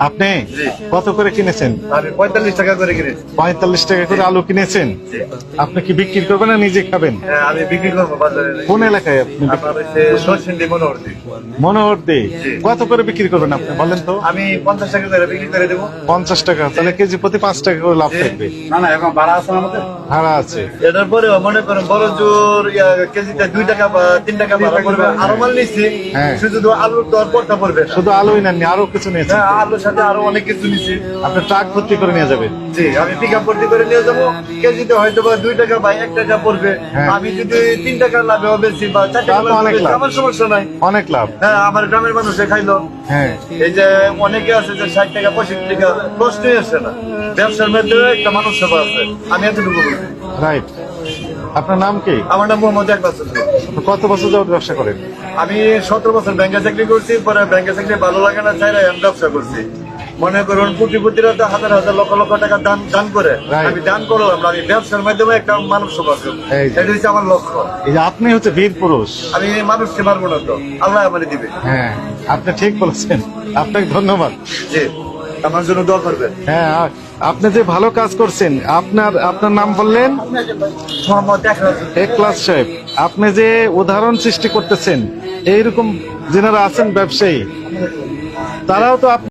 আপনি জি। কত করে কিনেছেন? আমি 45 টাকা করে কিনেছি। 45 টাকা করে আলু কিনেছেন। জি। আপনি কি বিক্রি করবেন না নিজে খাবেন? হ্যাঁ, আমি বিক্রি করবো বাজারে। কোন এলাকায় আপনি? আপনার হচ্ছে নরসিংদী মনোহরদী। মনোহরদী। জি। কত করে বিক্রি করবেন আপনি বলেন তো? আমি 50 টাকা করে বিক্রি করে দেবো। 50 টাকা, তাহলে কেজি প্রতি 5 টাকা করে লাভ জি। থাকবে। না না, এখন ভাড়া আছে আমাদের। ভাড়া আছে। এটার পরে মনে করেন বড় জোর কেজিতে 2 টাকা বা 3 টাকা ভাড়া পড়বে। আরো মাল নিচ্ছি, হ্যাঁ। শুধু তো আলুর দর পড়তে পড়বে না। শুধু আলুই নেননি, আরো কিছু নিয়েছেন। হ্যাঁ, আলুর সাথে আরো অনেক কিছু নিচ্ছি। আপনি ট্রাক ভর্তি করে নিয়ে যাবেন। জি, আমি পিক আপ ভর্তি করে নিয়ে যাবো। কেজিতে হয়তো বা 2 টাকা বা 1 টাকা পড়বে। হ্যাঁ। আমি যদি 3 টাকা লাভে বেশি বা 4 টাকা তাহলে অনেক লাভে লাভ। আমার সমস্যা নাই। অনেক লাভ। হ্যাঁ, আমার গ্রামের মানুষে খাইলো। হ্যাঁ, এই যে অনেকে আছে যে 60 টাকা 65 টাকা প্রশ্নই আসে না। ব্যবসার মধ্যে একটা মানুষ সেবা আছে, আমি এতটুকু বলছি। রাইট। আপনার নাম কি? আমার নাম মোহাম্মদ একবার চৌধুরী। কত বছর যাবত ব্যবসা করেন? আমি 17 বছর ব্যাংকে চাকরি করছি, পরে ব্যাংকে চাকরি ভালো লাগে না, চাইলে আমি ব্যবসা করছি। মনে করুন কোটিপতিরা তো হাজার হাজার লক্ষ লক্ষ টাকা দান করে। Right. আমি দান করলাম না, আমি ব্যবসার মাধ্যমে একটা মানব সেবা করব। এই যে। এটা হচ্ছে আমার লক্ষ্য। এই যে আপনি হচ্ছে বীর পুরুষ। আমি মানুষকে মারবো না তো, আল্লাহ আমার দিবে। হ্যাঁ, আপনি ঠিক বলেছেন। আপনাকে ধন্যবাদ। জি, আমার জন্য দোয়া করবেন। হ্যাঁ, আপনি যে ভালো কাজ করছেন। আপনার নাম বললেন? মোহাম্মদ একবার একলাস সাহেব। আপনি যে উদাহরণ সৃষ্টি করতেছেন, এইরকম যারা আছেন ব্যবসায়ী, তারাও তো